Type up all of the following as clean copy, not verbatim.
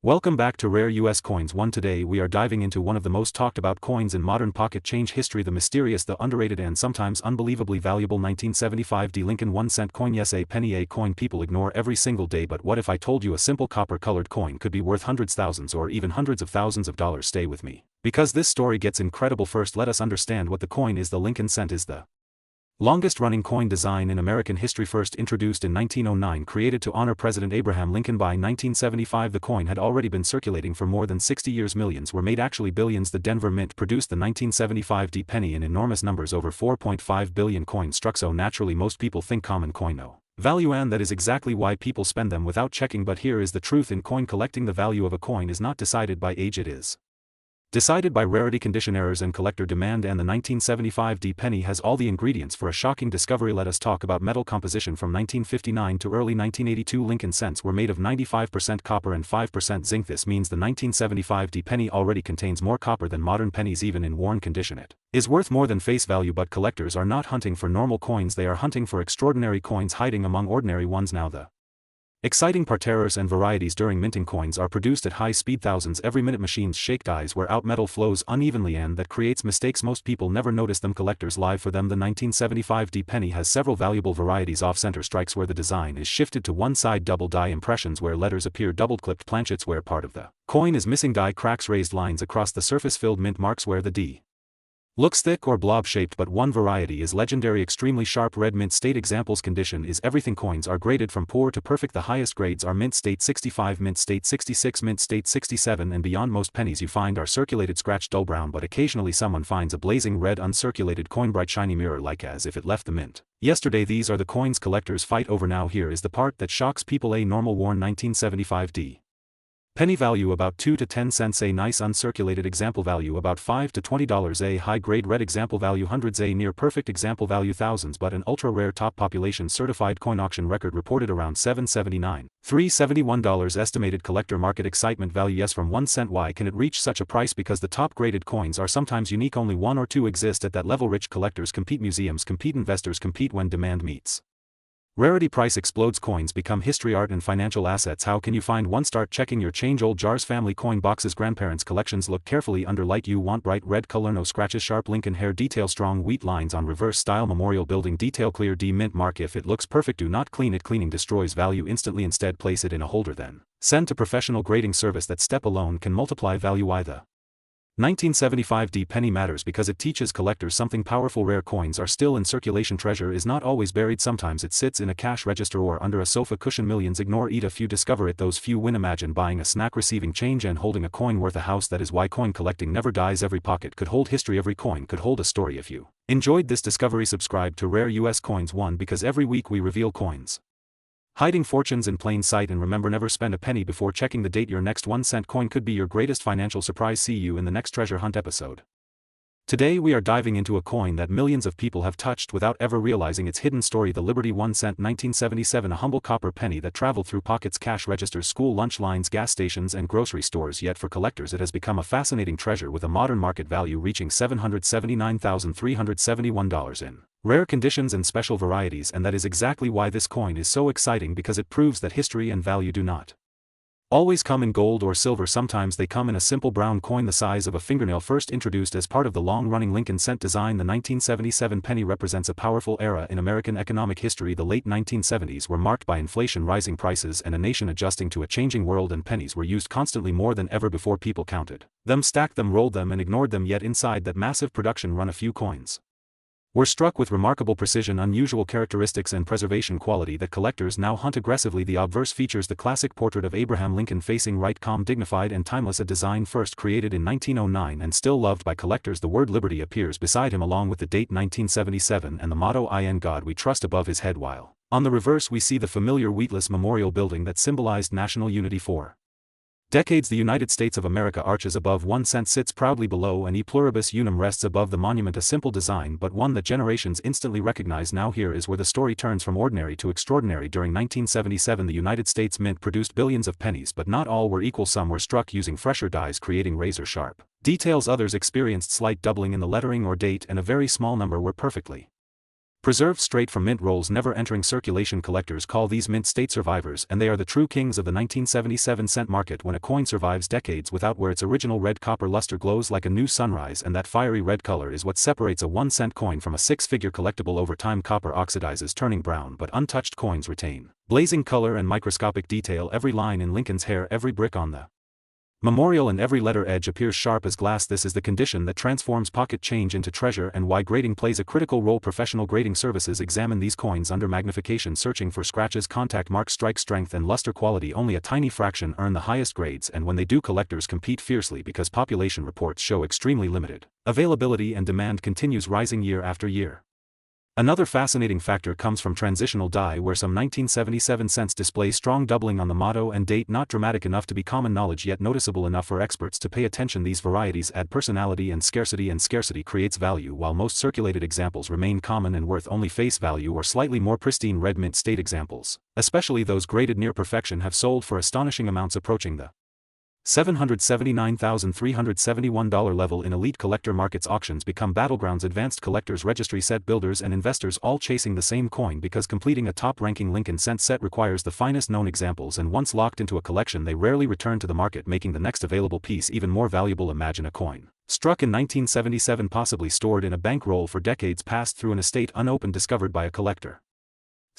Welcome back to Rare US Coins 1. Today we are diving into one of the most talked about coins in modern pocket change history, the mysterious, the underrated and sometimes unbelievably valuable 1975 D Lincoln 1-cent coin. Yes, a penny, a coin people ignore every single day, but what if I told you a simple copper-colored coin could be worth hundreds, thousands or even hundreds of thousands of dollars? Stay with me, because this story gets incredible. First, let us understand what the coin is. The Lincoln cent is the longest-running coin design in American history. First introduced in 1909, created to honor President Abraham Lincoln. By 1975 the coin had already been circulating for more than 60 years. Millions were made, actually billions. The Denver Mint produced the 1975 D penny in enormous numbers, over 4.5 billion coins struck. So naturally most people think common coin no value, and that is exactly why people spend them without checking. But here is the truth in coin collecting: the value of a coin is not decided by age, it is decided by rarity, condition, errors and collector demand. And the 1975 D penny has all the ingredients for a shocking discovery. Let us talk about metal composition. From 1959 to early 1982, Lincoln cents were made of 95% copper and 5% zinc. This means the 1975 D penny already contains more copper than modern pennies. Even in worn condition it is worth more than face value. But collectors are not hunting for normal coins, they are hunting for extraordinary coins hiding among ordinary ones. Now the exciting parterres and varieties during minting. Coins are produced at high speed, thousands every minute. Machines shake dies, wear out, metal flows unevenly, and that creates mistakes. Most people never notice them, collectors live for them. The 1975 D penny has several valuable varieties: off-center strikes, where the design is shifted to one side; double die impressions, where letters appear doubled; clipped planchets, where part of the coin is missing; die cracks, raised lines across the surface; filled mint marks, where the D looks thick or blob-shaped. But one variety is legendary: extremely sharp red mint state. Examples: condition is everything. Coins are graded from poor to perfect. The highest grades are mint state 65, mint state 66, mint state 67 and beyond. Most pennies you find are circulated, scratched, dull brown, but occasionally someone finds a blazing red uncirculated coin, bright shiny mirror like as if it left the mint yesterday. These are the coins collectors fight over. Now here is the part that shocks people: a normal worn 1975 D penny value about 2 to 10 cents, a nice uncirculated example value about $5 to $20, a high-grade red example value hundreds, a near-perfect example value thousands, but an ultra-rare top population certified coin. Auction record reported around $779, $371 estimated collector market excitement value. Yes, from 1 cent. Why can it reach such a price? Because the top graded coins are sometimes unique, only one or two exist at that level. Rich collectors compete, museums compete, investors compete. When demand meets rarity, price explodes. Coins become history, art and financial assets. How can you find one? Start checking your change. Old jars, family coin boxes, grandparents' collections. Look carefully under light. You want bright red color, no scratches, sharp Lincoln hair detail, strong wheat lines on reverse style, memorial building detail, clear D mint mark. If it looks perfect, do not clean it. Cleaning destroys value instantly. Instead, place it in a holder, then send to professional grading service. That step alone can multiply value. Why the 1975 D penny matters? Because it teaches collectors something powerful. Rare coins are still in circulation. Treasure is not always buried. Sometimes it sits in a cash register or under a sofa cushion. Millions ignore it, a few discover it, those few win. Imagine buying a snack, receiving change and holding a coin worth a house. That is why coin collecting never dies. Every pocket could hold history, every coin could hold a story. If you enjoyed this discovery, subscribe to Rare US Coins 1, because every week we reveal coins hiding fortunes in plain sight. And remember, never spend a penny before checking the date. Your next 1-cent coin could be your greatest financial surprise. See you in the next treasure hunt episode. Today we are diving into a coin that millions of people have touched without ever realizing its hidden story: the Liberty 1 cent 1977, a humble copper penny that traveled through pockets, cash registers, school lunch lines, gas stations and grocery stores. Yet for collectors it has become a fascinating treasure with a modern market value reaching $779,371 in rare conditions and special varieties. And that is exactly why this coin is so exciting, because it proves that history and value do not always come in gold or silver. Sometimes they come in a simple brown coin the size of a fingernail. First introduced as part of the long-running Lincoln cent design, the 1977 penny represents a powerful era in American economic history. The late 1970s were marked by inflation, rising prices and a nation adjusting to a changing world, and pennies were used constantly, more than ever before. People counted them, stacked them, rolled them and ignored them. Yet inside that massive production run a few coins were struck with remarkable precision, unusual characteristics and preservation quality that collectors now hunt aggressively. The obverse features the classic portrait of Abraham Lincoln facing right, calm, dignified and timeless, a design first created in 1909 and still loved by collectors. The word liberty appears beside him along with the date 1977 and the motto "In God We Trust" above his head, while on the reverse we see the familiar wheatless memorial building that symbolized national unity. For decades the United States of America arches above 1 cent, sits proudly below, and e pluribus unum rests above the monument. A simple design, but one that generations instantly recognize. Now here is where the story turns from ordinary to extraordinary. During 1977 the United States Mint produced billions of pennies, but not all were equal. Some were struck using fresher dies, creating razor-sharp details. Others experienced slight doubling in the lettering or date, and a very small number were perfectly Preserved straight from mint rolls never entering circulation, collectors call these mint state survivors, and they are the true kings of the 1977 cent market. When a coin survives decades without wear, its original red copper luster glows like a new sunrise, and that fiery red color is what separates a 1-cent coin from a six-figure collectible. Over time, copper oxidizes, turning brown, but untouched coins retain blazing color and microscopic detail. Every line in Lincoln's hair, every brick on the memorial, and every letter edge appears sharp as glass. This is the condition that transforms pocket change into treasure, and why grading plays a critical role. Professional grading services examine these coins under magnification, searching for scratches, contact marks, strike strength, and luster quality. Only a tiny fraction earn the highest grades, and when they do, collectors compete fiercely because population reports show extremely limited availability and demand continues rising year after year. Another fascinating factor comes from transitional die, where some 1977 cents display strong doubling on the motto and date, not dramatic enough to be common knowledge, yet noticeable enough for experts to pay attention. These varieties add personality and scarcity creates value, while most circulated examples remain common and worth only face value or slightly more. Pristine red mint state examples, especially those graded near perfection, have sold for astonishing amounts, approaching the $779,371 level in elite collector markets. Auctions become battlegrounds. Advanced collectors, registry set builders, and investors all chasing the same coin, because completing a top-ranking Lincoln cent set requires the finest known examples, and once locked into a collection they rarely return to the market, making the next available piece even more valuable. Imagine a coin struck in 1977, possibly stored in a bankroll for decades, passed through an estate unopened, discovered by a collector,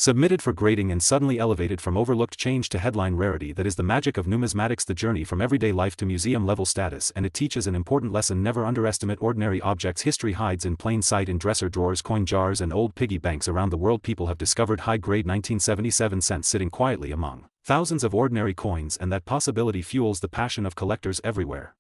submitted for grading, and suddenly elevated from overlooked change to headline rarity. That is the magic of numismatics, the journey from everyday life to museum-level status, and it teaches an important lesson: never underestimate ordinary objects. History hides in plain sight, in dresser drawers, coin jars, and old piggy banks. Around the world, people have discovered high-grade 1977 cents sitting quietly among thousands of ordinary coins, and that possibility fuels the passion of collectors everywhere.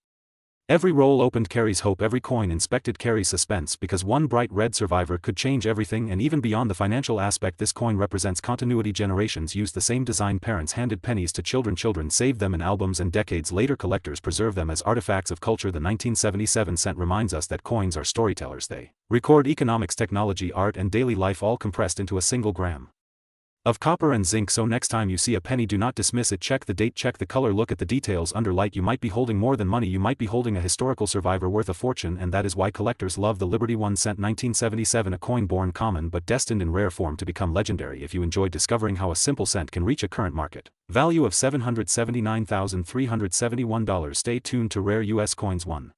Every roll opened carries hope, every coin inspected carries suspense, because one bright red survivor could change everything. And even beyond the financial aspect, this coin represents continuity. Generations used the same design, parents handed pennies to children, children saved them in albums, and decades later collectors preserve them as artifacts of culture. The 1977 cent reminds us that coins are storytellers. They record economics, technology, art, and daily life, all compressed into a single gram of copper and zinc. So next time you see a penny, do not dismiss it. Check the date, check the color, look at the details. Under light, you might be holding more than money, you might be holding a historical survivor worth a fortune, and that is why collectors love the Liberty 1 cent 1977, a coin born common but destined in rare form to become legendary. If you enjoyed discovering how a simple cent can reach a current market value of $779,371, stay tuned to Rare U.S. Coins 1.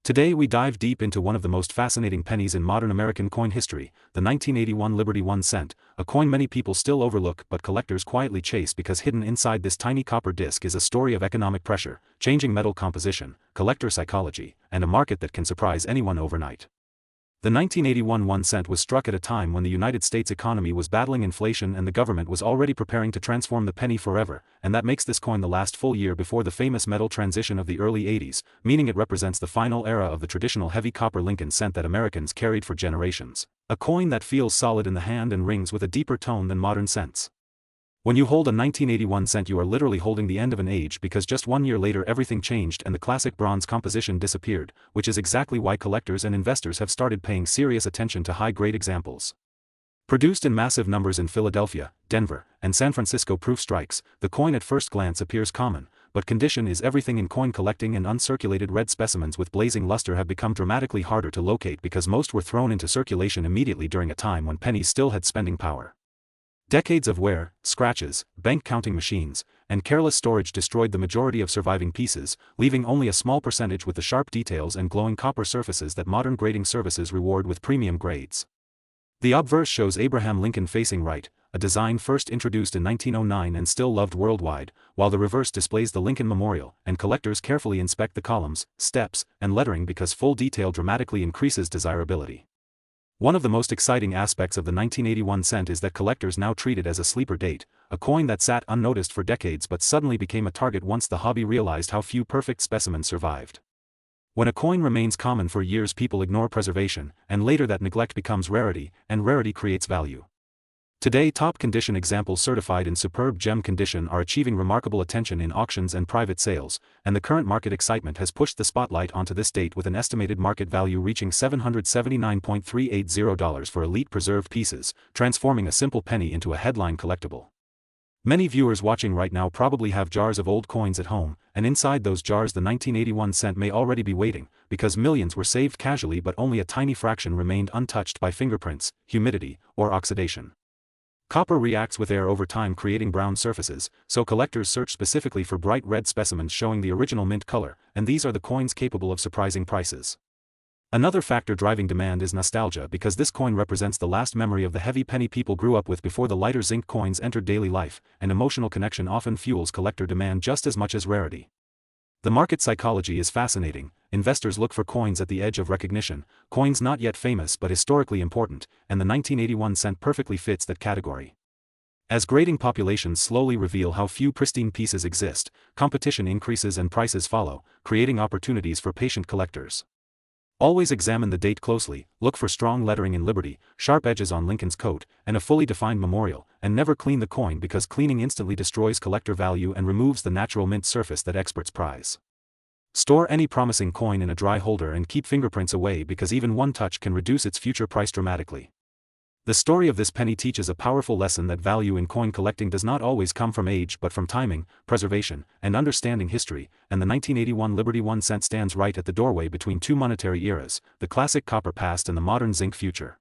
Today we dive deep into one of the most fascinating pennies in modern American coin history, the 1981 Liberty 1 cent, a coin many people still overlook but collectors quietly chase, because hidden inside this tiny copper disc is a story of economic pressure, changing metal composition, collector psychology, and a market that can surprise anyone overnight. The 1981 1 cent was struck at a time when the United States economy was battling inflation and the government was already preparing to transform the penny forever, and that makes this coin the last full year before the famous metal transition of the early 80s, meaning it represents the final era of the traditional heavy copper Lincoln cent that Americans carried for generations. A coin that feels solid in the hand and rings with a deeper tone than modern cents. When you hold a 1981 cent, you are literally holding the end of an age, because just 1 year later everything changed and the classic bronze composition disappeared, which is exactly why collectors and investors have started paying serious attention to high-grade examples. Produced in massive numbers in Philadelphia, Denver, and San Francisco proof strikes, the coin at first glance appears common, but condition is everything in coin collecting, and uncirculated red specimens with blazing luster have become dramatically harder to locate because most were thrown into circulation immediately during a time when pennies still had spending power. Decades of wear, scratches, bank counting machines, and careless storage destroyed the majority of surviving pieces, leaving only a small percentage with the sharp details and glowing copper surfaces that modern grading services reward with premium grades. The obverse shows Abraham Lincoln facing right, a design first introduced in 1909 and still loved worldwide, while the reverse displays the Lincoln Memorial, and collectors carefully inspect the columns, steps, and lettering because full detail dramatically increases desirability. One of the most exciting aspects of the 1981 cent is that collectors now treat it as a sleeper date, a coin that sat unnoticed for decades but suddenly became a target once the hobby realized how few perfect specimens survived. When a coin remains common for years, people ignore preservation, and later that neglect becomes rarity, and rarity creates value. Today, top condition examples certified in superb gem condition are achieving remarkable attention in auctions and private sales, and the current market excitement has pushed the spotlight onto this date, with an estimated market value reaching $779,380 for elite preserved pieces, transforming a simple penny into a headline collectible. Many viewers watching right now probably have jars of old coins at home, and inside those jars the 1981 cent may already be waiting, because millions were saved casually but only a tiny fraction remained untouched by fingerprints, humidity, or oxidation. Copper reacts with air over time creating brown surfaces, so collectors search specifically for bright red specimens showing the original mint color, and these are the coins capable of surprising prices. Another factor driving demand is nostalgia because this coin represents the last memory of the heavy penny people grew up with before the lighter zinc coins entered daily life, and emotional connection often fuels collector demand just as much as rarity. The market psychology is fascinating. Investors look for coins at the edge of recognition, coins not yet famous but historically important, and the 1981 cent perfectly fits that category. As grading populations slowly reveal how few pristine pieces exist, competition increases and prices follow, creating opportunities for patient collectors. Always examine the date closely, look for strong lettering in Liberty, sharp edges on Lincoln's coat, and a fully defined memorial, and never clean the coin because cleaning instantly destroys collector value and removes the natural mint surface that experts prize. Store any promising coin in a dry holder and keep fingerprints away because even one touch can reduce its future price dramatically. The story of this penny teaches a powerful lesson that value in coin collecting does not always come from age but from timing, preservation, and understanding history, and the 1981 Liberty 1 cent stands right at the doorway between two monetary eras, the classic copper past and the modern zinc future.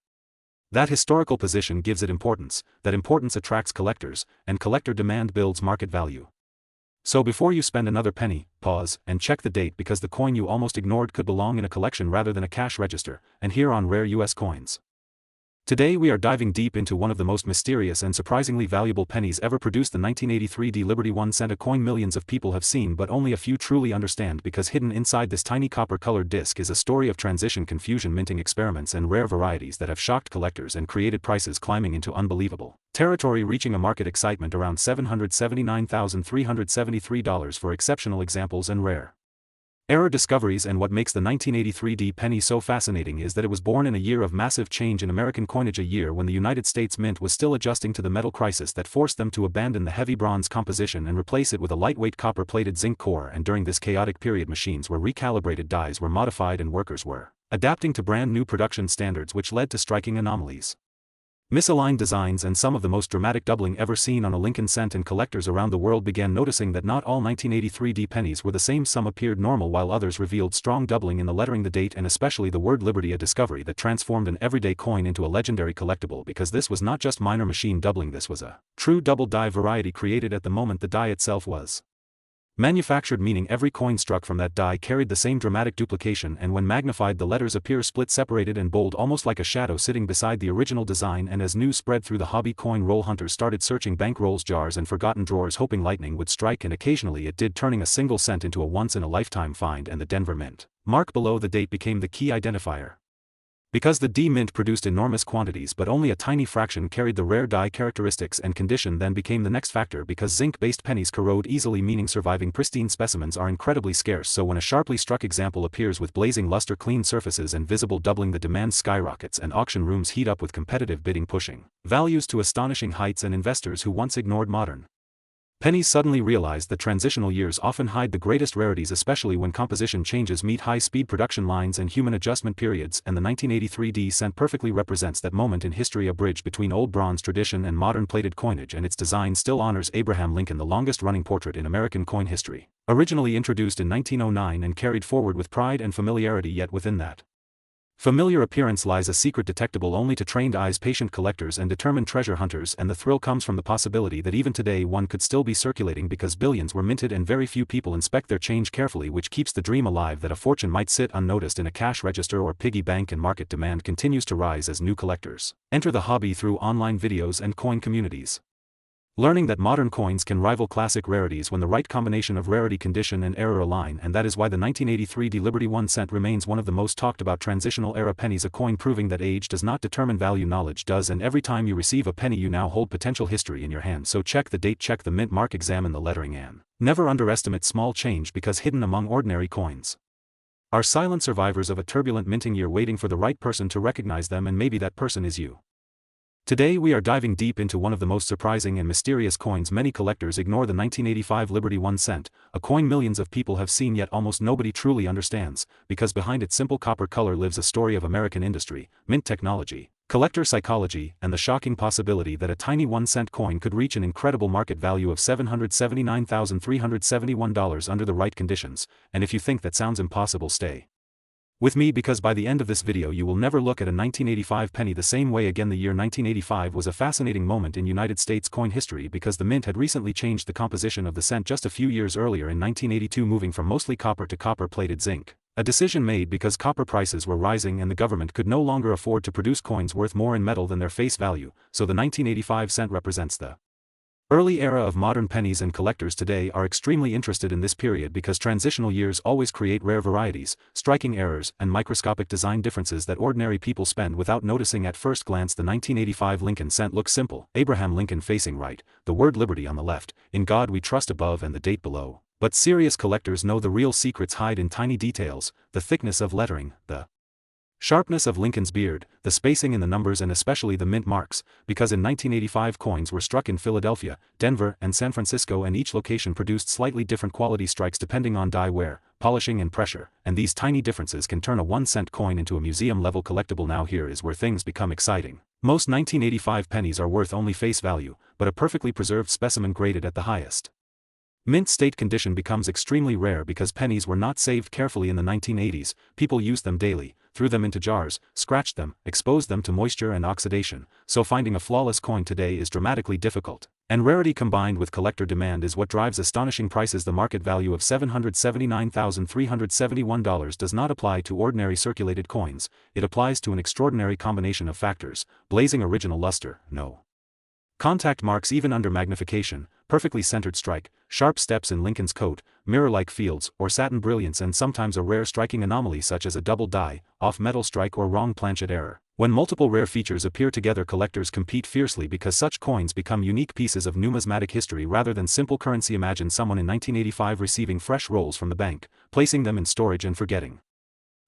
That historical position gives it importance, that importance attracts collectors, and collector demand builds market value. So before you spend another penny, pause and check the date because the coin you almost ignored could belong in a collection rather than a cash register, and here on Rare US Coins. Today we are diving deep into one of the most mysterious and surprisingly valuable pennies ever produced, the 1983 Liberty 1 cent, a coin millions of people have seen but only a few truly understand because hidden inside this tiny copper-colored disc is a story of transition, confusion, minting experiments and rare varieties that have shocked collectors and created prices climbing into unbelievable territory, reaching a market excitement around $779,373 for exceptional examples and rare era discoveries. And what makes the 1983 penny so fascinating is that it was born in a year of massive change in American coinage, a year when the United States Mint was still adjusting to the metal crisis that forced them to abandon the heavy bronze composition and replace it with a lightweight copper-plated zinc core, and during this chaotic period machines were recalibrated, dies were modified, and workers were adapting to brand new production standards, which led to striking anomalies. Misaligned designs and some of the most dramatic doubling ever seen on a Lincoln cent, and collectors around the world began noticing that not all 1983 pennies were the same. Some appeared normal while others revealed strong doubling in the lettering, the date, and especially the word Liberty, a discovery that transformed an everyday coin into a legendary collectible because this was not just minor machine doubling, this was a true double die variety created at the moment the die itself was manufactured, meaning every coin struck from that die carried the same dramatic duplication, and when magnified the letters appear split, separated, and bold, almost like a shadow sitting beside the original design. And as news spread through the hobby, coin roll hunters started searching bank rolls, jars, and forgotten drawers hoping lightning would strike, and occasionally it did, turning a single cent into a once-in-a-lifetime find, and the Denver Mint mark below the date became the key identifier. Because the D Mint produced enormous quantities but only a tiny fraction carried the rare die characteristics, and condition then became the next factor because zinc-based pennies corrode easily, meaning surviving pristine specimens are incredibly scarce. So when a sharply struck example appears with blazing luster, clean surfaces, and visible doubling, the demand skyrockets and auction rooms heat up with competitive bidding, pushing values to astonishing heights, and investors who once ignored modern pennies suddenly realized that transitional years often hide the greatest rarities, especially when composition changes meet high-speed production lines and human adjustment periods, and the 1983 cent perfectly represents that moment in history, a bridge between old bronze tradition and modern plated coinage, and its design still honors Abraham Lincoln, the longest-running portrait in American coin history. Originally introduced in 1909 and carried forward with pride and familiarity, yet within that familiar appearance lies a secret detectable only to trained eyes, patient collectors, and determined treasure hunters, and the thrill comes from the possibility that even today one could still be circulating because billions were minted and very few people inspect their change carefully, which keeps the dream alive that a fortune might sit unnoticed in a cash register or piggy bank. And market demand continues to rise as new collectors enter the hobby through online videos and coin communities, learning that modern coins can rival classic rarities when the right combination of rarity, condition, and error align. And that is why the 1983 Liberty 1 cent remains one of the most talked about transitional era pennies, a coin proving that age does not determine value, knowledge does, and every time you receive a penny you now hold potential history in your hand. So check the date, check the mint mark, examine the lettering, and never underestimate small change because hidden among ordinary coins are silent survivors of a turbulent minting year, waiting for the right person to recognize them, and maybe that person is you. Today we are diving deep into one of the most surprising and mysterious coins. Many collectors ignore the 1985 Liberty 1 cent, a coin millions of people have seen yet almost nobody truly understands, because behind its simple copper color lives a story of American industry, mint technology, Collector psychology, and the shocking possibility that a tiny 1-cent coin could reach an incredible market value of $779,371 under the right conditions, and if you think that sounds impossible, stay with me, because by the end of this video you will never look at a 1985 penny the same way again. The year 1985 was a fascinating moment in United States coin history because the mint had recently changed the composition of the cent just a few years earlier in 1982, moving from mostly copper to copper-plated zinc. A decision made because copper prices were rising and the government could no longer afford to produce coins worth more in metal than their face value, so the 1985 cent represents the early era of modern pennies, and collectors today are extremely interested in this period because transitional years always create rare varieties, striking errors, and microscopic design differences that ordinary people spend without noticing at first glance. The 1985 Lincoln cent looks simple: Abraham Lincoln facing right, the word liberty on the left, "In God We Trust" above, and the date below. But serious collectors know the real secrets hide in tiny details: the thickness of lettering, the sharpness of Lincoln's beard, the spacing in the numbers, and especially the mint marks, because in 1985 coins were struck in Philadelphia, Denver, and San Francisco, and each location produced slightly different quality strikes depending on die wear, polishing, and pressure, and these tiny differences can turn a 1-cent coin into a museum-level collectible. Now here is where things become exciting. Most 1985 pennies are worth only face value, but a perfectly preserved specimen graded at the highest mint state condition becomes extremely rare because pennies were not saved carefully in the 1980s. People used them daily, threw them into jars, scratched them, exposed them to moisture and oxidation, so finding a flawless coin today is dramatically difficult. And rarity combined with collector demand is what drives astonishing prices. The market value of $779,371 does not apply to ordinary circulated coins, it applies to an extraordinary combination of factors: blazing original luster, no contact marks even under magnification, perfectly centered strike, sharp steps in Lincoln's coat, mirror-like fields, or satin brilliance, and sometimes a rare striking anomaly such as a double die, off-metal strike, or wrong planchet error. When multiple rare features appear together, collectors compete fiercely because such coins become unique pieces of numismatic history rather than simple currency. Imagine someone in 1985 receiving fresh rolls from the bank, placing them in storage and forgetting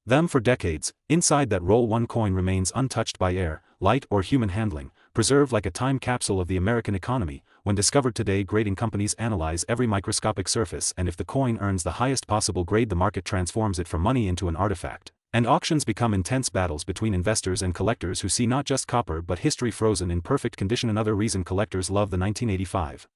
them for decades. Inside that roll, one coin remains untouched by air, light, or human handling, preserved like a time capsule of the American economy. When discovered today, grading companies analyze every microscopic surface, and if the coin earns the highest possible grade, the market transforms it from money into an artifact. And auctions become intense battles between investors and collectors who see not just copper but history frozen in perfect condition. Another reason collectors love the 1985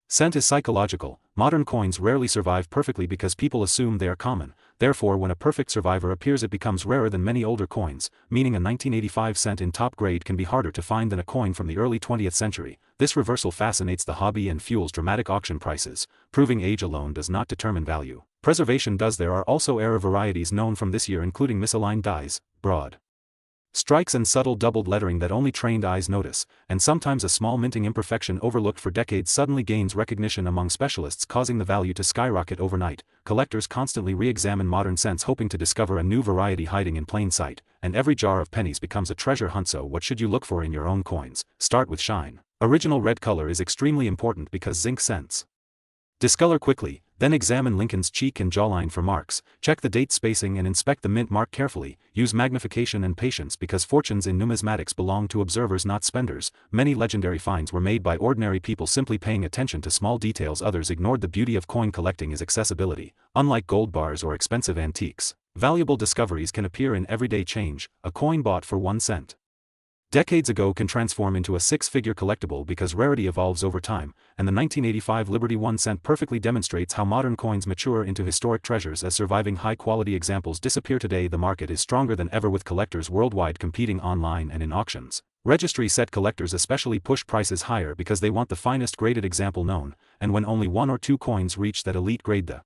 cent is psychological. Modern coins rarely survive perfectly because people assume they are common. Therefore, when a perfect survivor appears, it becomes rarer than many older coins, meaning a 1985 cent in top grade can be harder to find than a coin from the early 20th century. This reversal fascinates the hobby and fuels dramatic auction prices, proving age alone does not determine value. Preservation does. There are also error varieties known from this year, including misaligned dies, broad strikes, and subtle doubled lettering that only trained eyes notice, and sometimes a small minting imperfection overlooked for decades suddenly gains recognition among specialists, causing the value to skyrocket overnight. Collectors constantly re-examine modern cents, hoping to discover a new variety hiding in plain sight, and every jar of pennies becomes a treasure hunt. So what should you look for in your own coins? Start with shine. Original red color is extremely important because zinc cents discolor quickly. Then examine Lincoln's cheek and jawline for marks, check the date spacing, and inspect the mint mark carefully. Use magnification and patience because fortunes in numismatics belong to observers, not spenders. Many legendary finds were made by ordinary people simply paying attention to small details others ignored. The beauty of coin collecting is accessibility. Unlike gold bars or expensive antiques, valuable discoveries can appear in everyday change. A coin bought for 1 cent decades ago can transform into a 6-figure collectible because rarity evolves over time, and the 1985 Liberty 1 cent perfectly demonstrates how modern coins mature into historic treasures as surviving high-quality examples disappear. Today the market is stronger than ever with collectors worldwide competing online and in auctions. Registry set collectors especially push prices higher because they want the finest graded example known, and when only 1 or 2 coins reach that elite grade, the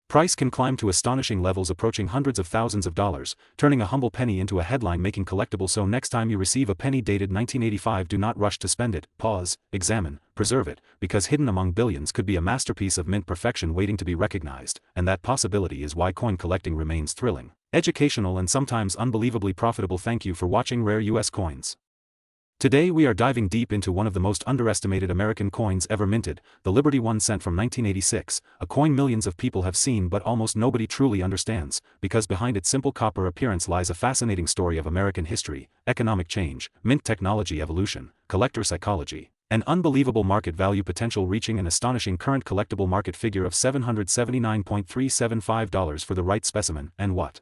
price can climb to astonishing levels approaching hundreds of thousands of dollars, turning a humble penny into a headline-making collectible. So next time you receive a penny dated 1985, do not rush to spend it. Pause, examine, preserve it, because hidden among billions could be a masterpiece of mint perfection waiting to be recognized, and that possibility is why coin collecting remains thrilling, educational, and sometimes unbelievably profitable. Thank you for watching Rare US Coins. Today we are diving deep into one of the most underestimated American coins ever minted, the Liberty 1 cent from 1986, a coin millions of people have seen but almost nobody truly understands, because behind its simple copper appearance lies a fascinating story of American history, economic change, mint technology evolution, collector psychology, and unbelievable market value potential, reaching an astonishing current collectible market figure of $779,375 for the right specimen. And what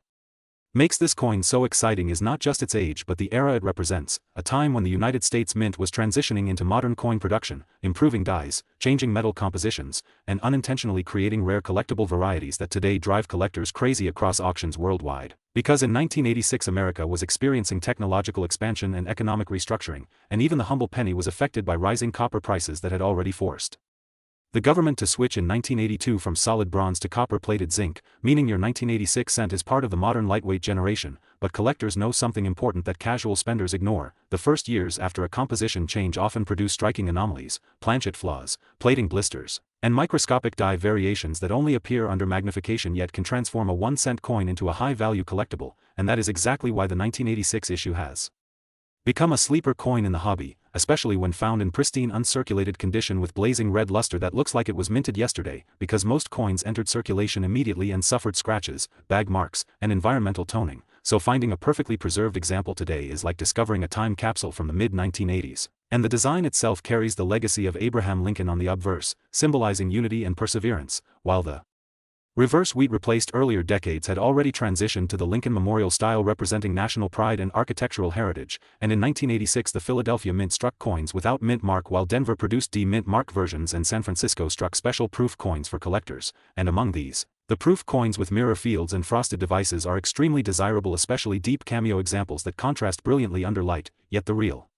Makes this coin so exciting is not just its age but the era it represents, a time when the United States Mint was transitioning into modern coin production, improving dyes, changing metal compositions, and unintentionally creating rare collectible varieties that today drive collectors crazy across auctions worldwide. Because in 1986 America was experiencing technological expansion and economic restructuring, and even the humble penny was affected by rising copper prices that had already forced the government to switch in 1982 from solid bronze to copper-plated zinc, meaning your 1986 cent is part of the modern lightweight generation. But collectors know something important that casual spenders ignore: the first years after a composition change often produce striking anomalies, planchet flaws, plating blisters, and microscopic die variations that only appear under magnification yet can transform a 1-cent coin into a high-value collectible, and that is exactly why the 1986 issue has become a sleeper coin in the hobby, especially when found in pristine uncirculated condition with blazing red luster that looks like it was minted yesterday, because most coins entered circulation immediately and suffered scratches, bag marks, and environmental toning, so finding a perfectly preserved example today is like discovering a time capsule from the mid-1980s. And the design itself carries the legacy of Abraham Lincoln on the obverse, symbolizing unity and perseverance, while the reverse wheat replaced earlier decades had already transitioned to the Lincoln Memorial style representing national pride and architectural heritage, and in 1986 the Philadelphia Mint struck coins without mint mark while Denver produced D-mint mark versions and San Francisco struck special proof coins for collectors, and among these, the proof coins with mirror fields and frosted devices are extremely desirable, especially deep cameo examples that contrast brilliantly under light, yet the real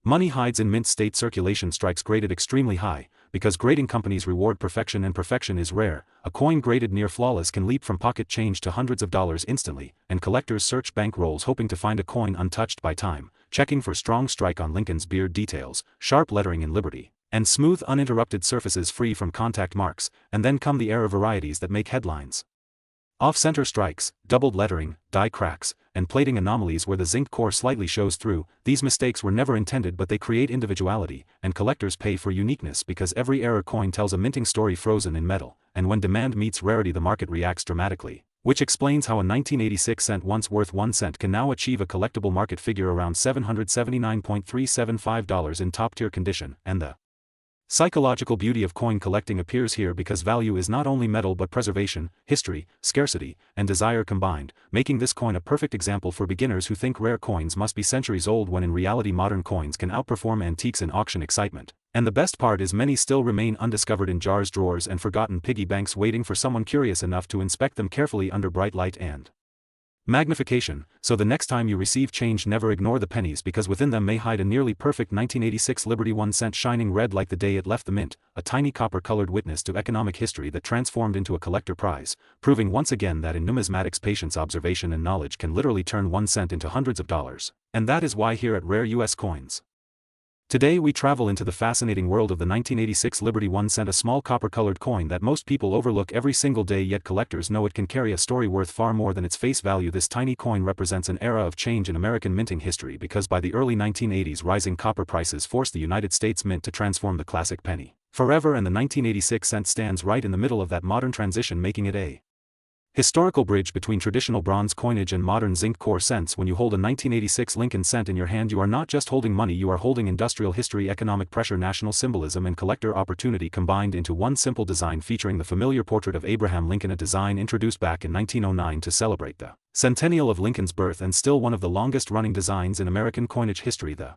money hides in mint state. Circulation strikes graded extremely high, because grading companies reward perfection and perfection is rare. A coin graded near flawless can leap from pocket change to hundreds of dollars instantly, and collectors search bank rolls hoping to find a coin untouched by time, checking for strong strike on Lincoln's beard details, sharp lettering in Liberty, and smooth uninterrupted surfaces free from contact marks. And then come the era varieties that make headlines: off-center strikes, doubled lettering, die cracks, and plating anomalies where the zinc core slightly shows through. These mistakes were never intended, but they create individuality, and collectors pay for uniqueness because every error coin tells a minting story frozen in metal, and when demand meets rarity the market reacts dramatically, which explains how a 1986 cent once worth 1 cent can now achieve a collectible market figure around $779.375 in top-tier condition. And the psychological beauty of coin collecting appears here because value is not only metal but preservation, history, scarcity, and desire combined, making this coin a perfect example for beginners who think rare coins must be centuries old when in reality modern coins can outperform antiques in auction excitement. And the best part is many still remain undiscovered in jars, drawers, and forgotten piggy banks waiting for someone curious enough to inspect them carefully under bright light and magnification. So the next time you receive change, never ignore the pennies, because within them may hide a nearly perfect 1986 Liberty 1 cent shining red like the day it left the mint, a tiny copper-colored witness to economic history that transformed into a collector prize, proving once again that in numismatics patience, observation, and knowledge can literally turn 1 cent into hundreds of dollars. And that is why here at Rare US Coins today we travel into the fascinating world of the 1986 Liberty 1 cent, a small copper-colored coin that most people overlook every single day, yet collectors know it can carry a story worth far more than its face value. This tiny coin represents an era of change in American minting history because by the early 1980s rising copper prices forced the United States Mint to transform the classic penny forever, and the 1986 cent stands right in the middle of that modern transition, making it a historical bridge between traditional bronze coinage and modern zinc core cents. When you hold a 1986 Lincoln cent in your hand, you are not just holding money, you are holding industrial history, economic pressure, national symbolism, and collector opportunity combined into one simple design featuring the familiar portrait of Abraham Lincoln, a design introduced back in 1909 to celebrate the centennial of Lincoln's birth and still one of the longest-running designs in American coinage history. The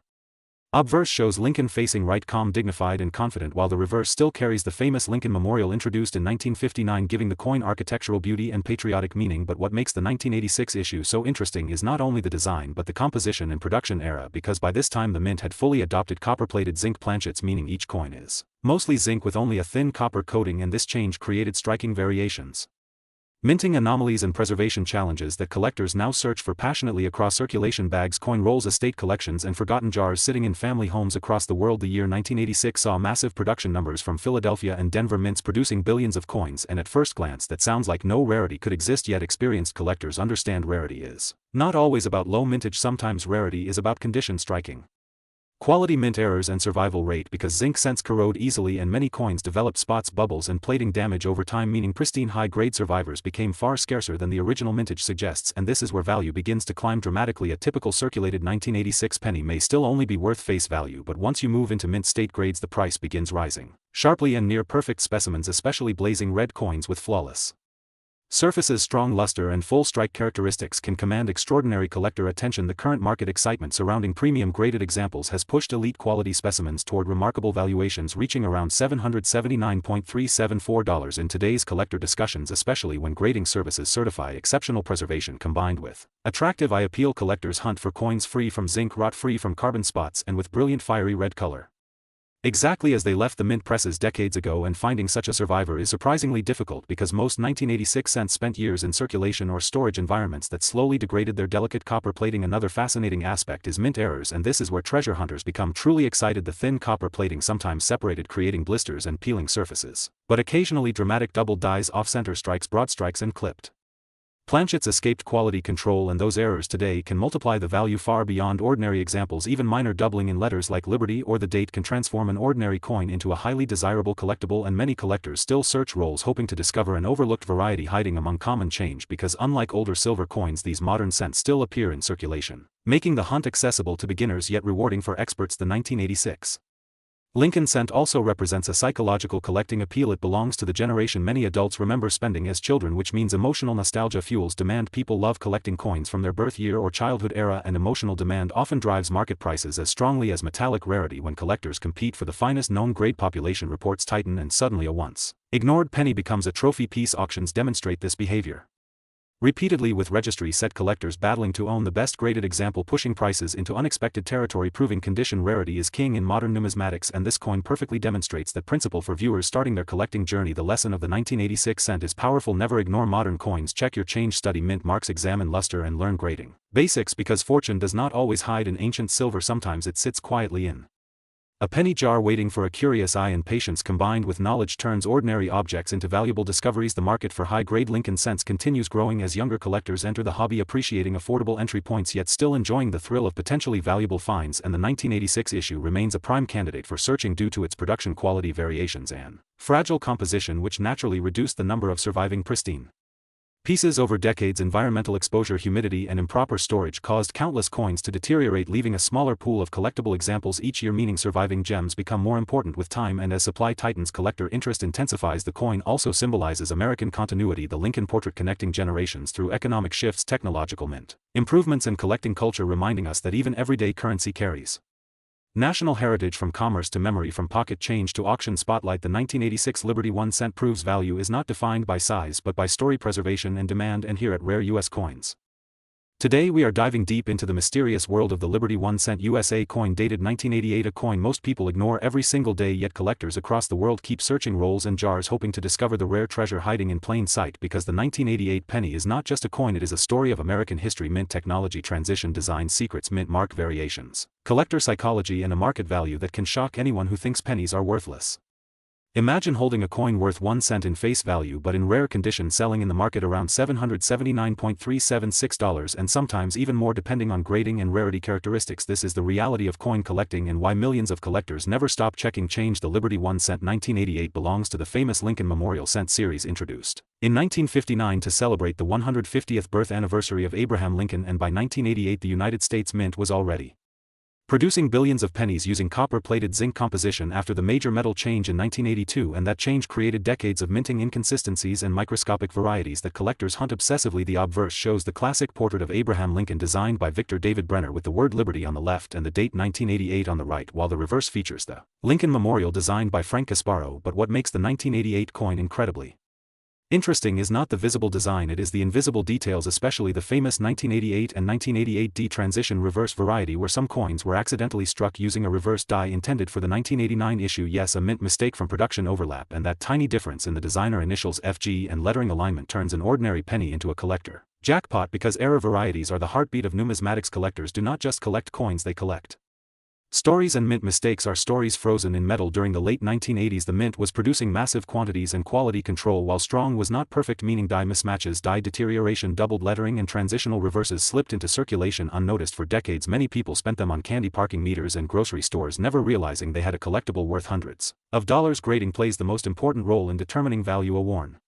obverse shows Lincoln facing right, calm, dignified, and confident, while the reverse still carries the famous Lincoln Memorial introduced in 1959, giving the coin architectural beauty and patriotic meaning. But what makes the 1986 issue so interesting is not only the design but the composition and production era, because by this time the mint had fully adopted copper-plated zinc planchets, meaning each coin is mostly zinc with only a thin copper coating, and this change created striking variations, minting anomalies, and preservation challenges that collectors now search for passionately across circulation bags, coin rolls, estate collections, and forgotten jars sitting in family homes across the world. The year 1986 saw massive production numbers from Philadelphia and Denver mints producing billions of coins, and at first glance that sounds like no rarity could exist, yet experienced collectors understand rarity is not always about low mintage. Sometimes rarity is about condition, striking quality, mint errors, and survival rate, because zinc cents corrode easily and many coins developed spots, bubbles, and plating damage over time, meaning pristine high-grade survivors became far scarcer than the original mintage suggests, and this is where value begins to climb dramatically. A typical circulated 1986 penny may still only be worth face value, but once you move into mint state grades the price begins rising sharply, and near perfect specimens, especially blazing red coins with flawless Surface's strong luster and full strike characteristics can command extraordinary collector attention. The current market excitement surrounding premium-graded examples has pushed elite quality specimens toward remarkable valuations reaching around $779.374 in today's collector discussions, especially when grading services certify exceptional preservation combined with attractive eye appeal. Collectors hunt for coins free from zinc rot, free from carbon spots, and with brilliant fiery red color, exactly as they left the mint presses decades ago, and finding such a survivor is surprisingly difficult because most 1986 cents spent years in circulation or storage environments that slowly degraded their delicate copper plating. Another fascinating aspect is mint errors, and this is where treasure hunters become truly excited. The thin copper plating sometimes separated, creating blisters and peeling surfaces, but occasionally dramatic double dies, off-center strikes, broad strikes, and clipped planchets escaped quality control, and those errors today can multiply the value far beyond ordinary examples. Even minor doubling in letters like Liberty or the date can transform an ordinary coin into a highly desirable collectible, and many collectors still search rolls hoping to discover an overlooked variety hiding among common change, because unlike older silver coins, these modern cents still appear in circulation, making the hunt accessible to beginners yet rewarding for experts. The 1986 Lincoln cent also represents a psychological collecting appeal. It belongs to the generation many adults remember spending as children, which means emotional nostalgia fuels demand. People love collecting coins from their birth year or childhood era, and emotional demand often drives market prices as strongly as metallic rarity. When collectors compete for the finest known grade, population reports tighten, and suddenly a once ignored penny becomes a trophy piece. Auctions demonstrate this behavior repeatedly, with registry set collectors battling to own the best graded example, pushing prices into unexpected territory, proving condition rarity is king in modern numismatics. And this coin perfectly demonstrates that principle for viewers starting their collecting journey. The lesson of the 1986 cent is powerful: never ignore modern coins, check your change, study mint marks, examine luster, and learn grading basics, because fortune does not always hide in ancient silver. Sometimes it sits quietly in a penny jar, waiting for a curious eye, and patience combined with knowledge turns ordinary objects into valuable discoveries. The market for high-grade Lincoln cents continues growing as younger collectors enter the hobby, appreciating affordable entry points yet still enjoying the thrill of potentially valuable finds. And the 1986 issue remains a prime candidate for searching due to its production quality variations and fragile composition, which naturally reduced the number of surviving pristine pieces over decades. Environmental exposure, humidity, and improper storage caused countless coins to deteriorate, leaving a smaller pool of collectible examples each year, meaning surviving gems become more important with time, and as supply tightens, collector interest intensifies. The coin also symbolizes American continuity, the Lincoln portrait connecting generations through economic shifts, technological mint improvements, and collecting culture, reminding us that even everyday currency carries national heritage. From commerce to memory, from pocket change to auction spotlight, the 1986 Liberty 1 cent proves value is not defined by size but by story, preservation, and demand. And here at Rare U.S. Coins, today we are diving deep into the mysterious world of the Liberty 1 cent USA coin, dated 1988, a coin most people ignore every single day, yet collectors across the world keep searching rolls and jars hoping to discover the rare treasure hiding in plain sight. Because the 1988 penny is not just a coin, it is a story of American history, mint technology, transition, design secrets, mint mark variations, collector psychology, and a market value that can shock anyone who thinks pennies are worthless. Imagine holding a coin worth 1 cent in face value but in rare condition, selling in the market around $779.376 and sometimes even more depending on grading and rarity characteristics. This is the reality of coin collecting and why millions of collectors never stop checking change. The Liberty 1 cent 1988 belongs to the famous Lincoln Memorial Cent series, introduced in 1959 to celebrate the 150th birth anniversary of Abraham Lincoln, and by 1988 the United States Mint was already producing billions of pennies using copper-plated zinc composition after the major metal change in 1982, and that change created decades of minting inconsistencies and microscopic varieties that collectors hunt obsessively. The obverse shows the classic portrait of Abraham Lincoln designed by Victor David Brenner with the word Liberty on the left and the date 1988 on the right, while the reverse features the Lincoln Memorial designed by Frank Casparo. But what makes the 1988 coin incredibly interesting is not the visible design, it is the invisible details, especially the famous 1988 and 1988D transition reverse variety, where some coins were accidentally struck using a reverse die intended for the 1989 issue. Yes, a mint mistake from production overlap, and that tiny difference in the designer initials FG and lettering alignment turns an ordinary penny into a collector jackpot, because error varieties are the heartbeat of numismatics. Collectors do not just collect coins, they collect stories, and mint mistakes are stories frozen in metal. During the late 1980s, the mint was producing massive quantities and quality control, while strong was not perfect, meaning die mismatches, die deterioration, doubled lettering, and transitional reverses slipped into circulation unnoticed for decades. Many people spent them on candy, parking meters, and grocery stores, never realizing they had a collectible worth hundreds of dollars. Grading plays the most important role in determining value. A worn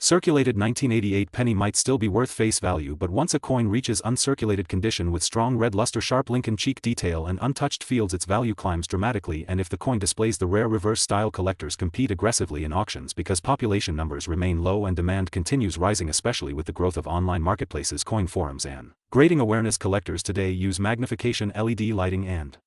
Circulated 1988 penny might still be worth face value, but once a coin reaches uncirculated condition with strong red luster, sharp Lincoln cheek detail and untouched fields, its value climbs dramatically. And if the coin displays the rare reverse style, collectors compete aggressively in auctions because population numbers remain low and demand continues rising, especially with the growth of online marketplaces, coin forums and grading awareness. Collectors today use magnification LED lighting and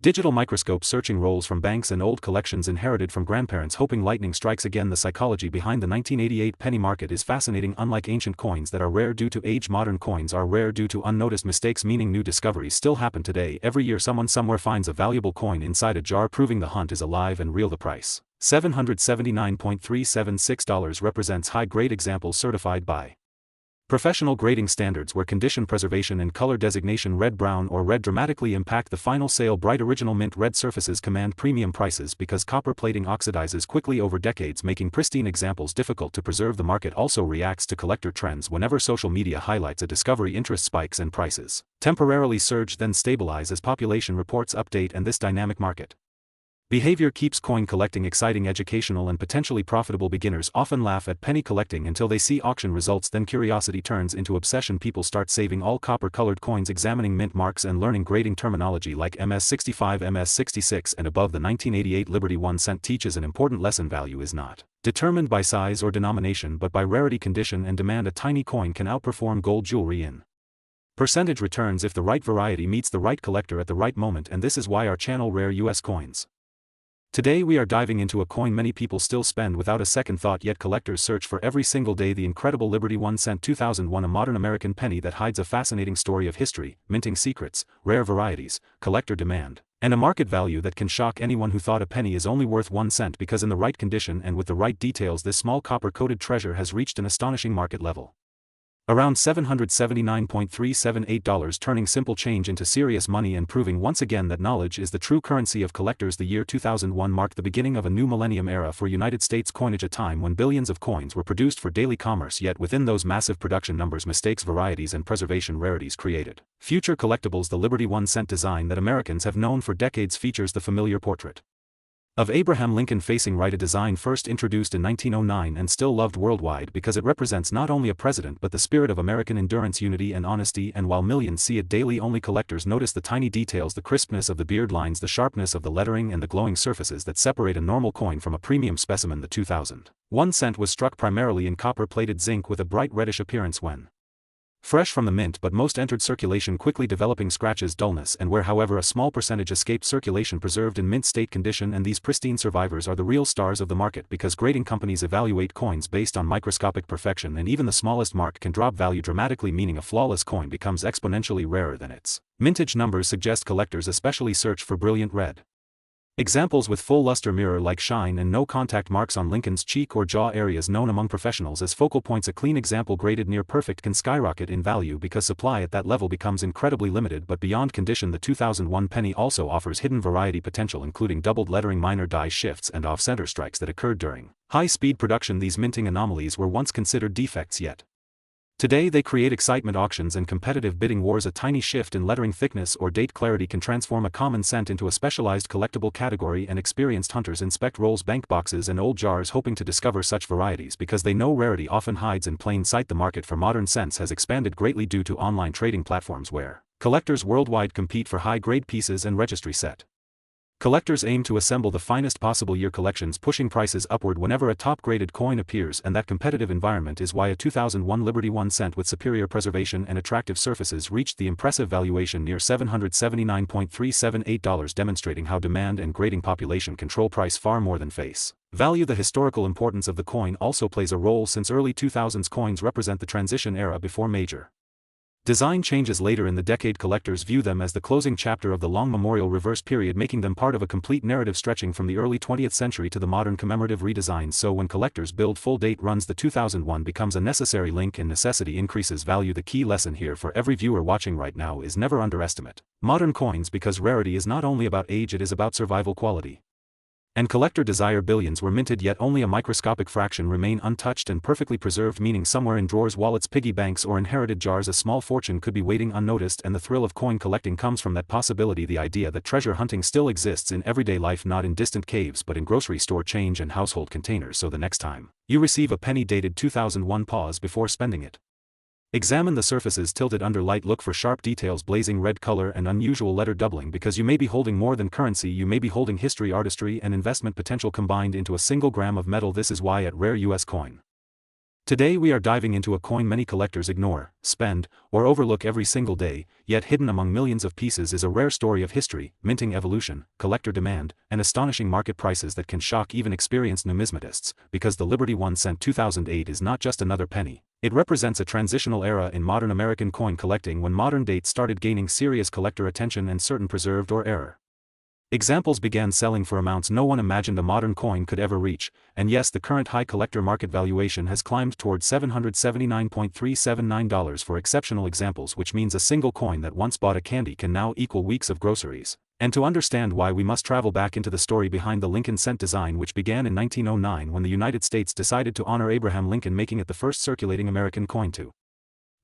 digital microscope searching rolls from banks and old collections inherited from grandparents, hoping lightning strikes again. The psychology behind the 1988 penny market is fascinating. Unlike ancient coins that are rare due to age, modern coins are rare due to unnoticed mistakes, meaning new discoveries still happen today. Every year someone somewhere finds a valuable coin inside a jar, proving the hunt is alive and real. The price, $779.376, represents high-grade examples certified by professional grading standards, where condition preservation and color designation red, brown, or red dramatically impact the final sale. Bright original mint red surfaces command premium prices because copper plating oxidizes quickly over decades, making pristine examples difficult to preserve. The market also reacts to collector trends. Whenever social media highlights a discovery, interest spikes and prices temporarily surge, then stabilize as population reports update, and this dynamic market behavior keeps coin collecting exciting, educational, and potentially profitable. Beginners often laugh at penny collecting until they see auction results, then curiosity turns into obsession. People start saving all copper-colored coins, examining mint marks, and learning grading terminology like MS65, MS66, and above. The 1988 Liberty 1 cent teaches an important lesson: value is not determined by size or denomination but by rarity, condition, and demand. A tiny coin can outperform gold jewelry in percentage returns if the right variety meets the right collector at the right moment, and this is why our channel Rare US Coins. Today we are diving into a coin many people still spend without a second thought, yet collectors search for every single day: the incredible Liberty 1 cent 2001, a modern American penny that hides a fascinating story of history, minting secrets, rare varieties, collector demand, and a market value that can shock anyone who thought a penny is only worth 1 cent, because in the right condition and with the right details, this small copper-coated treasure has reached an astonishing market level. Around $779.378, turning simple change into serious money and proving once again that knowledge is the true currency of collectors. The year 2001 marked the beginning of a new millennium era for United States coinage, a time when billions of coins were produced for daily commerce, yet within those massive production numbers, mistakes, varieties, and preservation rarities created future collectibles. The Liberty 1 cent design that Americans have known for decades features the familiar portrait of Abraham Lincoln facing right, a design first introduced in 1909 and still loved worldwide because it represents not only a president but the spirit of American endurance, unity, and honesty. And while millions see it daily, only collectors notice the tiny details: the crispness of the beard lines, the sharpness of the lettering, and the glowing surfaces that separate a normal coin from a premium specimen. The 2001 cent was struck primarily in copper-plated zinc with a bright reddish appearance when fresh from the mint, but most entered circulation quickly, developing scratches, dullness, and wear. However, a small percentage escaped circulation, preserved in mint state condition, and these pristine survivors are the real stars of the market because grading companies evaluate coins based on microscopic perfection, and even the smallest mark can drop value dramatically, meaning a flawless coin becomes exponentially rarer than its mintage numbers suggest. Collectors especially search for brilliant red examples with full luster, mirror-like shine, and no contact marks on Lincoln's cheek or jaw, areas known among professionals as focal points. A clean example graded near perfect can skyrocket in value because supply at that level becomes incredibly limited. But beyond condition, the 2001 penny also offers hidden variety potential, including doubled lettering, minor die shifts, and off-center strikes that occurred during high-speed production. These minting anomalies were once considered defects, yet today they create excitement, auctions, and competitive bidding wars. A tiny shift in lettering thickness or date clarity can transform a common cent into a specialized collectible category, and experienced hunters inspect rolls, bank boxes, and old jars, hoping to discover such varieties because they know rarity often hides in plain sight. The market for modern cents has expanded greatly due to online trading platforms where collectors worldwide compete for high-grade pieces and registry set. Collectors aim to assemble the finest possible year collections, pushing prices upward whenever a top-graded coin appears, and that competitive environment is why a 2001 Liberty 1 cent with superior preservation and attractive surfaces reached the impressive valuation near $779.378, demonstrating how demand and grading population control price far more than face value. The historical importance of the coin also plays a role, since early 2000s coins represent the transition era before major design changes later in the decade. Collectors view them as the closing chapter of the long memorial reverse period, making them part of a complete narrative stretching from the early 20th century to the modern commemorative redesigns. So when collectors build full date runs, the 2001 becomes a necessary link, and necessity increases value. The key lesson here for every viewer watching right now is never underestimate modern coins, because rarity is not only about age, it is about survival quality. And collector desire billions were minted, yet only a microscopic fraction remain untouched and perfectly preserved, meaning somewhere in drawers, wallets, piggy banks, or inherited jars a small fortune could be waiting unnoticed. And the thrill of coin collecting comes from that possibility, the idea that treasure hunting still exists in everyday life, not in distant caves but in grocery store change and household containers. So the next time you receive a penny dated 2001, pause before spending it. Examine the surfaces tilted under light, look for sharp details, blazing red color, and unusual letter doubling, because you may be holding more than currency, you may be holding history, artistry, and investment potential combined into a single gram of metal. This is why at Rare US Coin. Today we are diving into a coin many collectors ignore, spend, or overlook every single day, yet hidden among millions of pieces is a rare story of history, minting evolution, collector demand, and astonishing market prices that can shock even experienced numismatists, because the Liberty 1 cent 2008 is not just another penny. It represents a transitional era in modern American coin collecting, when modern dates started gaining serious collector attention and certain preserved or error examples began selling for amounts no one imagined a modern coin could ever reach. And yes, the current high collector market valuation has climbed toward $779.379 for exceptional examples, which means a single coin that once bought a candy can now equal weeks of groceries. And to understand why, we must travel back into the story behind the Lincoln cent design, which began in 1909 when the United States decided to honor Abraham Lincoln, making it the first circulating American coin to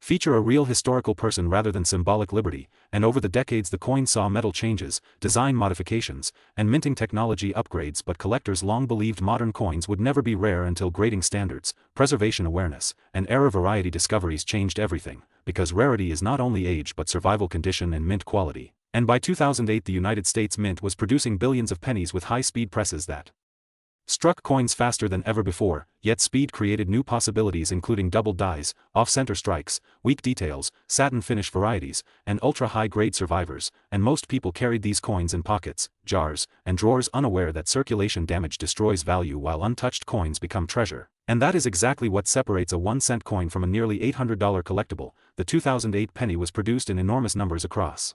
feature a real historical person rather than symbolic liberty. And over the decades the coin saw metal changes, design modifications, and minting technology upgrades, but collectors long believed modern coins would never be rare until grading standards, preservation awareness, and error variety discoveries changed everything, because rarity is not only age but survival condition and mint quality. And by 2008 the United States Mint was producing billions of pennies with high-speed presses that struck coins faster than ever before, yet speed created new possibilities, including doubled dies, off-center strikes, weak details, satin finish varieties, and ultra-high-grade survivors, and most people carried these coins in pockets, jars, and drawers, unaware that circulation damage destroys value while untouched coins become treasure. And that is exactly what separates a 1-cent coin from a nearly $800 collectible. The 2008 penny was produced in enormous numbers across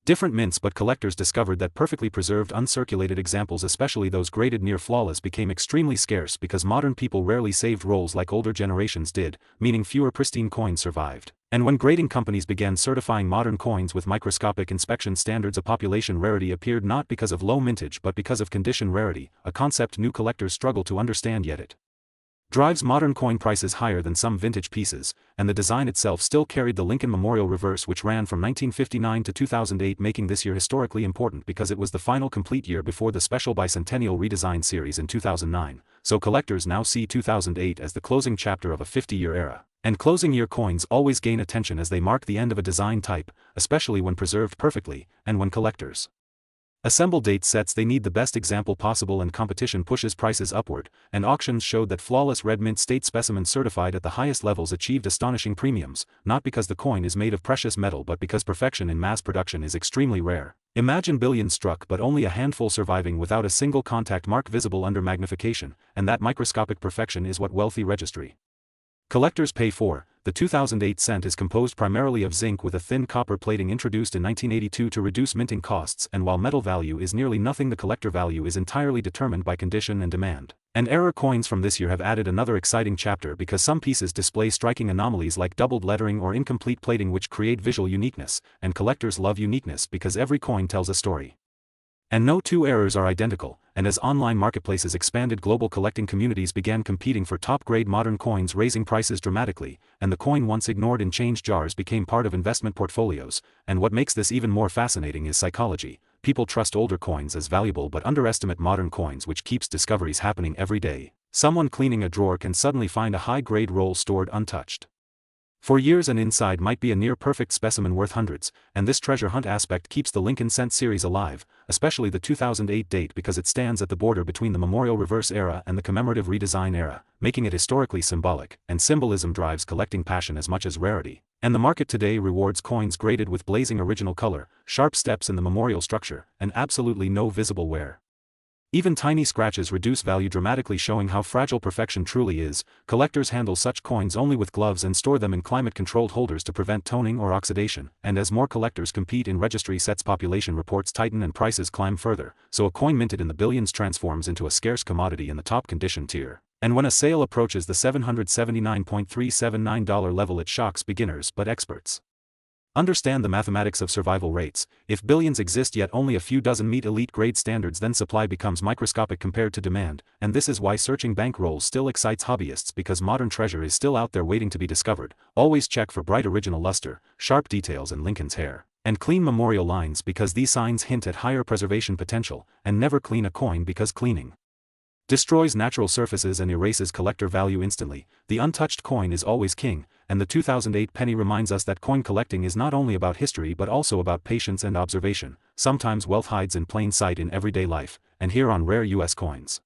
different mints, but collectors discovered that perfectly preserved uncirculated examples, especially those graded near flawless, became extremely scarce because modern people rarely saved rolls like older generations did, meaning fewer pristine coins survived. And when grading companies began certifying modern coins with microscopic inspection standards, a population rarity appeared, not because of low mintage but because of condition rarity, a concept new collectors struggle to understand, yet it drives modern coin prices higher than some vintage pieces. And the design itself still carried the Lincoln Memorial reverse, which ran from 1959 to 2008, making this year historically important because it was the final complete year before the special bicentennial redesign series in 2009. So collectors now see 2008 as the closing chapter of a 50-year era. And closing year coins always gain attention as they mark the end of a design type, especially when preserved perfectly, and when collectors assemble date sets they need the best example possible, and competition pushes prices upward. And auctions showed that flawless red mint state specimens certified at the highest levels achieved astonishing premiums, not because the coin is made of precious metal but because perfection in mass production is extremely rare. Imagine billions struck but only a handful surviving without a single contact mark visible under magnification, and that microscopic perfection is what wealthy registry collectors pay for. The 2008 cent is composed primarily of zinc with a thin copper plating introduced in 1982 to reduce minting costs, and while metal value is nearly nothing, the collector value is entirely determined by condition and demand. And error coins from this year have added another exciting chapter because some pieces display striking anomalies like doubled lettering or incomplete plating, which create visual uniqueness, and collectors love uniqueness because every coin tells a story. And no two errors are identical, and as online marketplaces expanded, global collecting communities began competing for top-grade modern coins, raising prices dramatically, and the coin once ignored in change jars became part of investment portfolios. And what makes this even more fascinating is psychology. People trust older coins as valuable but underestimate modern coins, which keeps discoveries happening every day. Someone cleaning a drawer can suddenly find a high-grade roll stored untouched for years, and inside might be a near-perfect specimen worth hundreds. And this treasure hunt aspect keeps the Lincoln cent series alive, especially the 2008 date, because it stands at the border between the Memorial Reverse era and the commemorative redesign era, making it historically symbolic. And symbolism drives collecting passion as much as rarity. And the market today rewards coins graded with blazing original color, sharp steps in the memorial structure, and absolutely no visible wear. Even tiny scratches reduce value dramatically, showing how fragile perfection truly is. Collectors handle such coins only with gloves and store them in climate-controlled holders to prevent toning or oxidation. And as more collectors compete in registry sets, population reports tighten and prices climb further, so a coin minted in the billions transforms into a scarce commodity in the top condition tier. And when a sale approaches the $779.379 level, it shocks beginners but experts Understand the mathematics of survival rates. If billions exist yet only a few dozen meet elite grade standards, then supply becomes microscopic compared to demand, and this is why searching bank rolls still excites hobbyists, because modern treasure is still out there waiting to be discovered. Always check for bright original luster, sharp details and Lincoln's hair, and clean memorial lines, because these signs hint at higher preservation potential, and never clean a coin because cleaning destroys natural surfaces and erases collector value instantly. The untouched coin is always king, and the 2008 penny reminds us that coin collecting is not only about history but also about patience and observation. Sometimes wealth hides in plain sight in everyday life, and here on Rare US Coins.